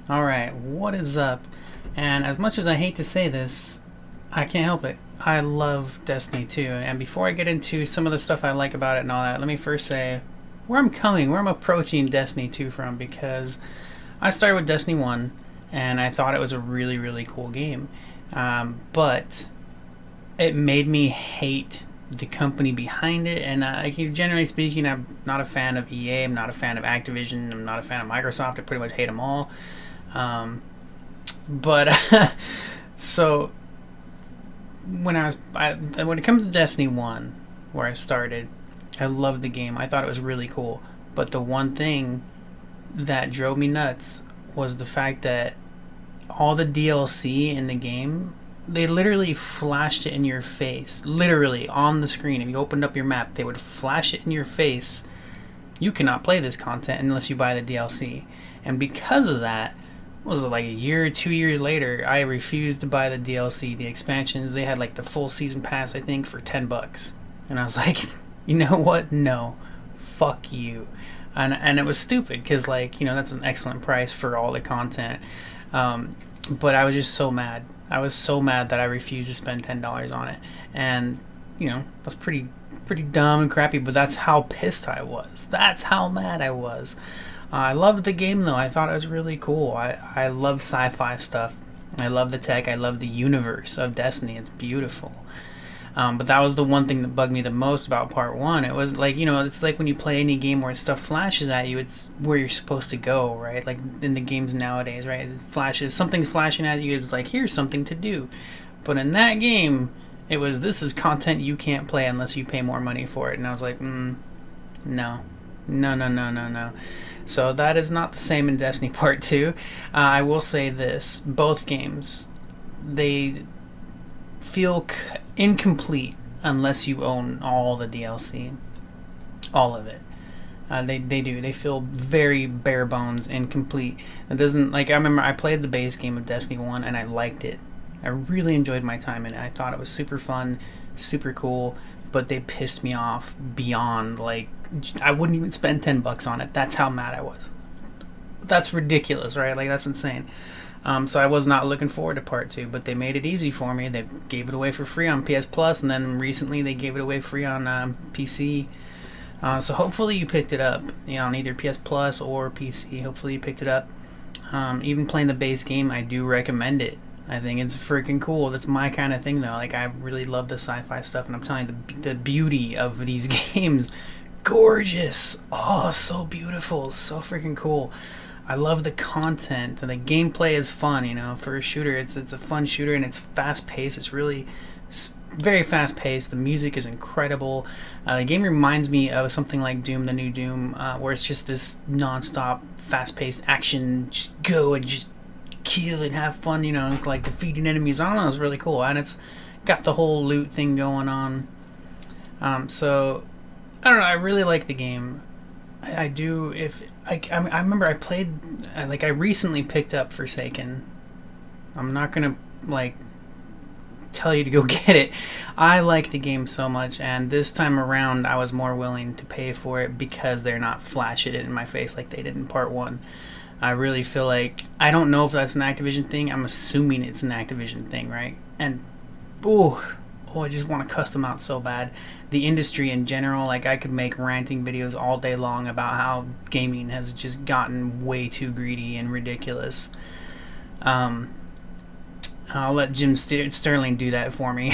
Alright, what is up? And as much as I hate to say this, I can't help it. I love Destiny 2. And before I get into some of the stuff I like about it and all that, let me first say where I'm approaching Destiny 2 from, because I started with Destiny 1 and I thought it was a really, really cool game. But it made me hate the company behind it, and generally speaking, I'm not a fan of EA. I'm not a fan of Activision. I'm not a fan of Microsoft. I pretty much hate them all. Um, but so when it comes to Destiny 1, where I started, I loved the game. I thought it was really cool. But the one thing that drove me nuts was the fact that all the DLC in the game, they literally flashed it in your face. Literally on the screen. If you opened up your map, they would flash it in your face. You cannot play this content unless you buy the DLC. And because of that, was it like a year or 2 years later, I refused to buy the DLC, the expansions. They had like the full season pass, I think, for $10. And I was like, you know what? No. Fuck you. And it was stupid because, like, that's an excellent price for all the content. But I was just so mad. I was so mad that I refused to spend $10 on it. And, that's pretty dumb and crappy, but that's how pissed I was. That's how mad I was. I loved the game, though. I thought it was really cool. I love sci-fi stuff. I love the tech. I love the universe of Destiny. It's beautiful. But that was the one thing that bugged me the most about part one. It was like, it's like when you play any game where stuff flashes at you, it's where you're supposed to go, right? Like in the games nowadays, right? It flashes, something's flashing at you, it's like, here's something to do. But in that game, it was, this is content you can't play unless you pay more money for it. And I was like, no. No, no, no, no, no. So that is not the same in Destiny Part 2. I will say this. Both games, they feel incomplete unless you own all the DLC. All of it. They do. They feel very bare bones, incomplete. It doesn't, like, I remember I played the base game of Destiny 1 and I liked it. I really enjoyed my time in it. I thought it was super fun, super cool, but they pissed me off beyond, like, I wouldn't even spend $10 on it. That's how mad I was. That's ridiculous, right? Like, that's insane. So I was not looking forward to part 2, but they made it easy for me. They gave it away for free on PS Plus, and then recently they gave it away free on PC. So hopefully you picked it up, on either PS Plus or PC. Hopefully you picked it up. Even playing the base game, I do recommend it. I think it's freaking cool. That's my kind of thing, though. Like, I really love the sci-fi stuff, and I'm telling you, the beauty of these games, gorgeous. Oh, so beautiful, so freaking cool. I love the content, and the gameplay is fun. For a shooter, it's a fun shooter, and it's fast paced. It's very fast paced. The music is incredible. The game reminds me of something like Doom, the new Doom, where it's just this non-stop, fast paced action. Just go and just kill and have fun. Like defeating enemies. I don't know. It's really cool, and it's got the whole loot thing going on. So I don't know. I really like the game. I do. If I remember, I played. I recently picked up Forsaken. I'm not gonna tell you to go get it. I like the game so much, and this time around, I was more willing to pay for it because they're not flashing it in my face like they did in part one. I really feel like, I don't know if that's an Activision thing. I'm assuming it's an Activision thing, right? And I just want to cuss them out so bad. The industry in general, like, I could make ranting videos all day long about how gaming has just gotten way too greedy and ridiculous. I'll let Jim Sterling do that for me.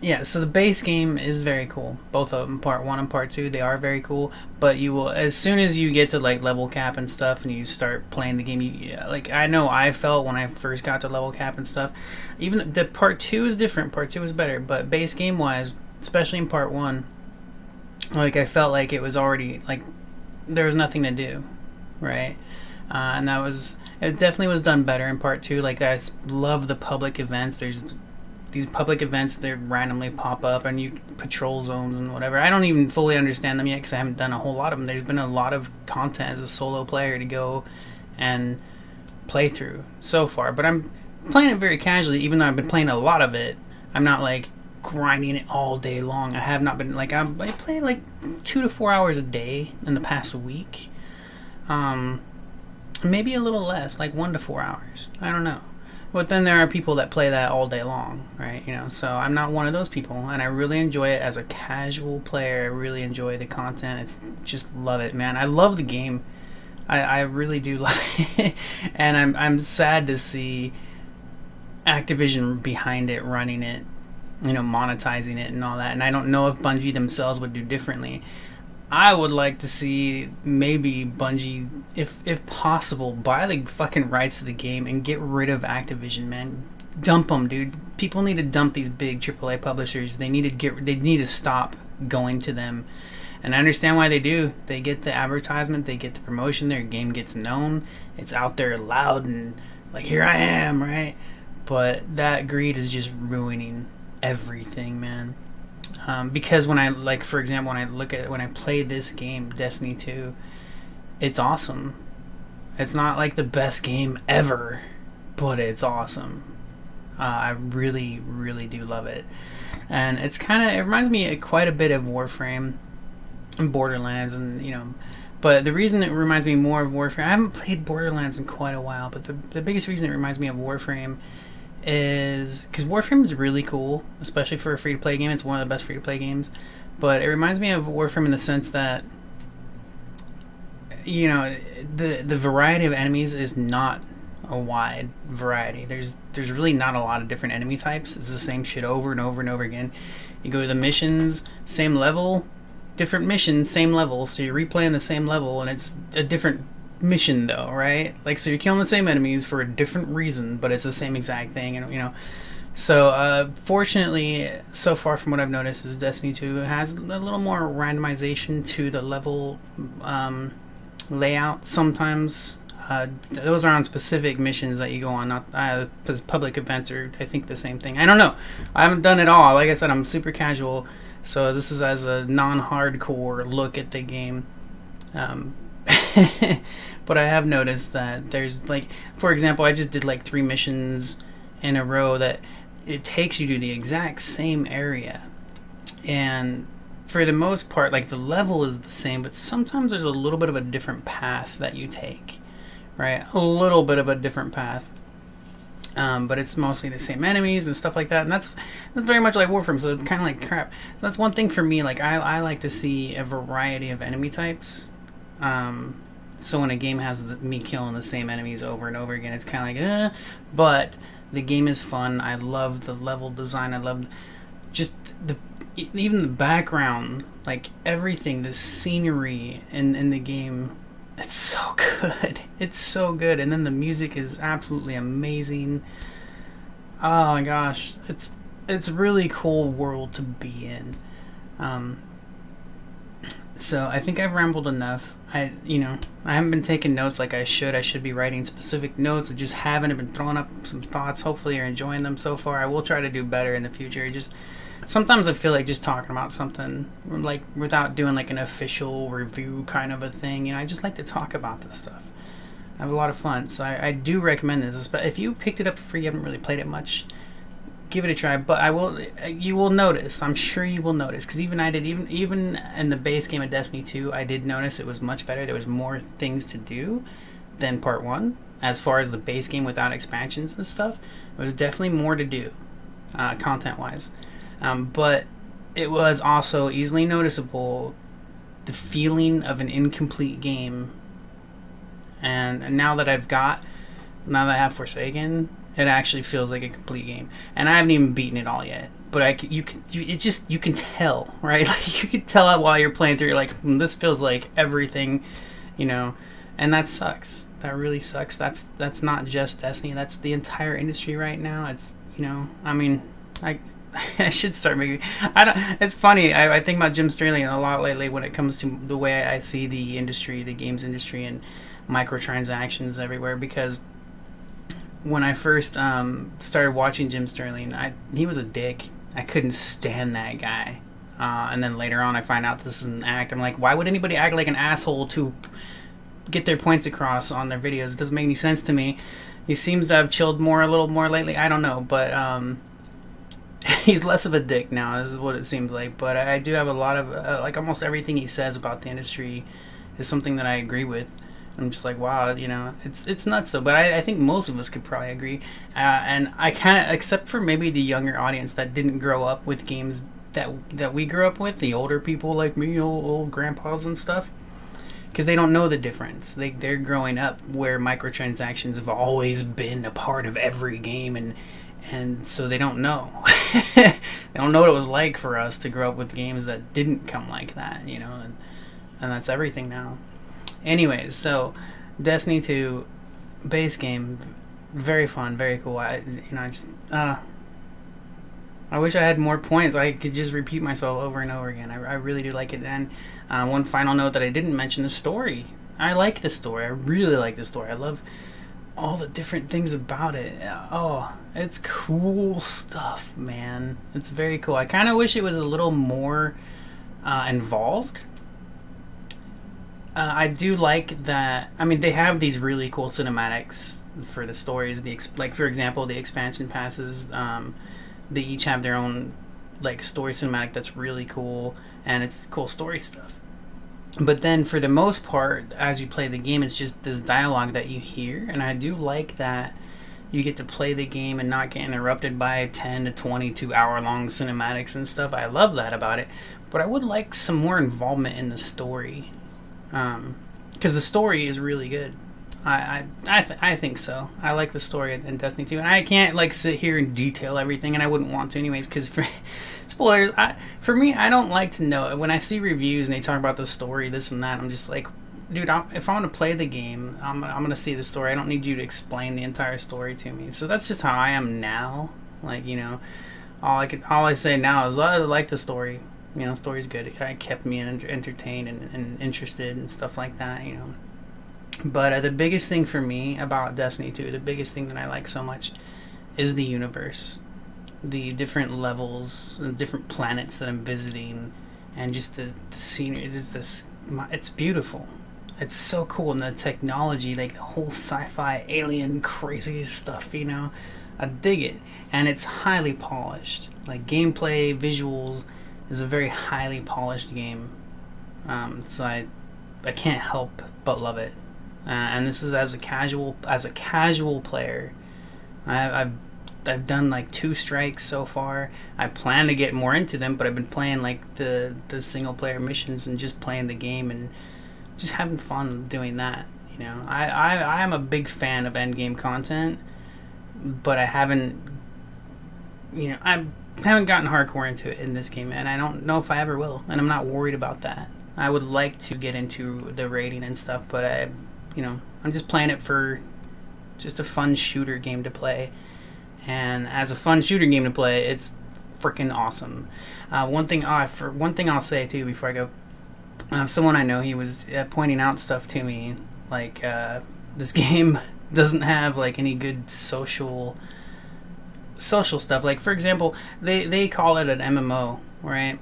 Yeah, so the base game is very cool. Both of them, part 1 and part 2, they are very cool. But you will, as soon as you get to level cap and stuff, and you start playing the game, I know I felt when I first got to level cap and stuff. Even the part 2 is different. Part 2 is better, but base game wise, especially in part 1, I felt like it was already there was nothing to do, right? And it definitely was done better in part 2. I love the public events. There's these public events that randomly pop up, and you patrol zones and whatever. I don't even fully understand them yet because I haven't done a whole lot of them. There's been a lot of content as a solo player to go and play through so far, but I'm playing it very casually. Even though I've been playing a lot of it, I'm not grinding it all day long. I have not been I play 2 to 4 hours a day in the past week. Maybe a little less, like 1 to 4 hours. I don't know. But then there are people that play that all day long, right? So I'm not one of those people, and I really enjoy it as a casual player. I really enjoy the content. It's just love it, man. I love the game. I really do love it, and I'm sad to see Activision behind it, running it, monetizing it and all that. And I don't know if Bungie themselves would do differently. I would like to see maybe Bungie, if possible, buy the fucking rights to the game and get rid of Activision, man. Dump them, dude. People need to dump these big AAA publishers. They need to stop going to them. And I understand why they do. They get the advertisement, they get the promotion, their game gets known, it's out there loud and like, here I am, right? But that greed is just ruining everything, man. Because when I, for example, when I play this game, Destiny 2, it's awesome. It's not like the best game ever, but it's awesome. I really, really do love it. And it reminds me quite a bit of Warframe and Borderlands, and but the reason it reminds me more of Warframe, I haven't played Borderlands in quite a while, but the biggest reason it reminds me of Warframe is because Warframe is really cool, especially for a free-to-play game. It's one of the best free-to-play games, but it reminds me of Warframe in the sense that the variety of enemies is not a wide variety. There's really not a lot of different enemy types. It's the same shit over and over and over again. You go to the missions, same level, different mission, same level, so you're replaying the same level, and it's a different mission though, right? So you're killing the same enemies for a different reason, but it's the same exact thing, and so fortunately, so far from what I've noticed, is Destiny 2 has a little more randomization to the level layout sometimes. Those are on specific missions that you go on, not public events, or I think the same thing. I don't know. I haven't done it all. Like I said, I'm super casual, so this is as a non-hardcore look at the game. But I have noticed that there's, for example, I just did 3 missions in a row that it takes you to the exact same area, and for the most part, the level is the same, but sometimes there's a little bit of a different path that you take, right? A little bit of a different path, but it's mostly the same enemies and stuff like that, and that's very much like Warframe, so it's kind of like crap. That's one thing for me, I like to see a variety of enemy types. So when a game has me killing the same enemies over and over again, it's kind of but the game is fun. I love the level design. I love just even the background, everything, the scenery in the game. It's so good. It's so good. And then the music is absolutely amazing. Oh my gosh, it's a really cool world to be in. So I think I've rambled enough. I haven't been taking notes like I should. I should be writing specific notes. I just haven't. I've been throwing up some thoughts. Hopefully you're enjoying them so far. I will try to do better in the future. Sometimes I feel like just talking about something, without doing an official review kind of a thing. I just like to talk about this stuff. I have a lot of fun. So I do recommend this. But if you picked it up for free, you haven't really played it much, give it a try. But you will notice, I'm sure you will notice, because even I did, even in the base game of Destiny 2, I did notice it was much better. There was more things to do than part 1, as far as the base game without expansions and stuff. It was definitely more to do, content wise, but it was also easily noticeable the feeling of an incomplete game. And now that I have Forsaken, it actually feels like a complete game, and I haven't even beaten it all yet. But you can tell, right? You can tell while you're playing through. You're like, this feels like everything, and that sucks. That really sucks. That's not just Destiny. That's the entire industry right now. It's I should start making. It's funny. I think about Jim Sterling a lot lately when it comes to the way I see the industry, the games industry, and microtransactions everywhere, because when I first started watching Jim Sterling, he was a dick. I couldn't stand that guy. And then later on I find out this is an act. I'm like, why would anybody act like an asshole to get their points across on their videos? It doesn't make any sense to me. He seems to have chilled a little more lately. I don't know, but he's less of a dick now, is what it seems like. But I do have a lot of, almost everything he says about the industry is something that I agree with. I'm just like, wow, it's nuts though. But I think most of us could probably agree. And I kind of, except for maybe the younger audience that didn't grow up with games that we grew up with, the older people like me, old grandpas and stuff, because they don't know the difference. They're growing up where microtransactions have always been a part of every game, and so they don't know. They don't know what it was like for us to grow up with games that didn't come like that, and that's everything now. Anyways, so Destiny 2 base game, very fun, very cool. I wish I had more points. I could just repeat myself over and over again. I really do like it. And one final note that I didn't mention: the story. I like the story. I really like the story. I love all the different things about it. Oh, it's cool stuff, man. It's very cool. I kind of wish it was a little more involved. I do like that. I mean, they have these really cool cinematics for the stories. Like, for example, the expansion passes. They each have their own like story cinematic that's really cool, and it's cool story stuff. But then, for the most part, as you play the game, it's just this dialogue that you hear, and I do like that you get to play the game and not get interrupted by 10 to 22 hour long cinematics and stuff. I love that about it, but I would like some more involvement in the story. Because the story is really good. I think so. I like the story in Destiny 2, and I can't like sit here and detail everything, and I wouldn't want to anyways. Because for spoilers, for me, I don't like to know when I see reviews and they talk about the story, this and that. I'm just like, dude, if I want to play the game, I'm gonna see the story. I don't need you to explain the entire story to me. So that's just how I am now. Like, all I say now is I like the story. Story's good. It kept me entertained and interested and stuff like that. But the biggest thing for me about Destiny 2, the biggest thing that I like so much, is the universe, the different levels, the different planets that I'm visiting, and just the scenery. It's beautiful. It's so cool, and the technology, like the whole sci-fi alien crazy stuff. I dig it, and it's highly polished. Like gameplay, visuals is a very highly polished game. So I can't help but love it. And this is as a casual player. I've done like 2 strikes so far. I plan to get more into them, but I've been playing like the single player missions and just playing the game and just having fun doing that. I am a big fan of end game content, but I haven't gotten hardcore into it in this game, and I don't know if I ever will, and I'm not worried about that. I would like to get into the raiding and stuff, but I'm just playing it for just a fun shooter game to play. And as a fun shooter game to play, it's freaking awesome. One thing I'll say too before I go, someone I know, he was pointing out stuff to me like this game doesn't have like any good social stuff. Like, for example, they call it an MMO, right?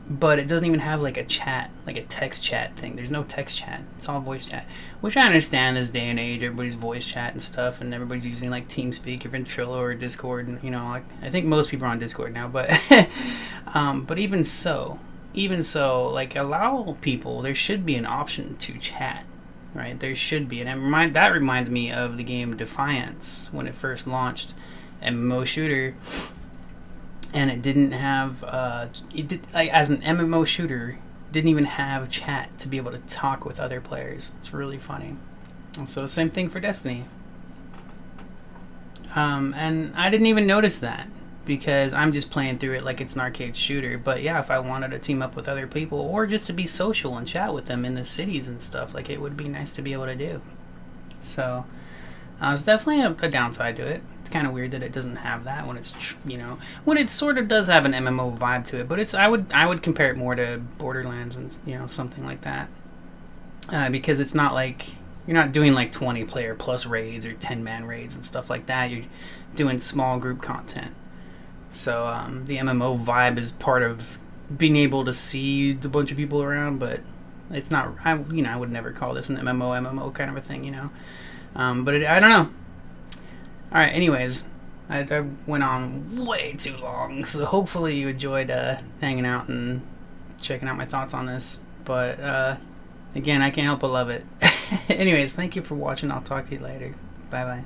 But it doesn't even have like a chat, like a text chat thing. There's no text chat. It's all voice chat, which I understand this day and age. Everybody's voice chat and stuff, and everybody's using like TeamSpeak or Ventrilo or Discord. And like, I think most people are on Discord now, but but even so, like, allow people. There should be an option to chat, right? There should be, and that reminds me of the game Defiance when it first launched, MMO shooter. And it didn't have, as an MMO shooter, didn't even have chat to be able to talk with other players. It's really funny. And so same thing for Destiny. And I didn't even notice that because I'm just playing through it like it's an arcade shooter. But yeah, if I wanted to team up with other people or just to be social and chat with them in the cities and stuff, like, it would be nice to be able to do. So it's definitely a downside to it. It's kind of weird that it doesn't have that when it's when it sort of does have an MMO vibe to it, but I would compare it more to Borderlands and something like that, because it's not like you're not doing like 20 player plus raids or 10-man raids and stuff like that. You're doing small group content. So the MMO vibe is part of being able to see a bunch of people around, but it's not. I would never call this an MMO kind of a thing, but I don't know. All right, anyways, I went on way too long, so hopefully you enjoyed hanging out and checking out my thoughts on this. But again, I can't help but love it. Anyways, thank you for watching. I'll talk to you later. Bye bye.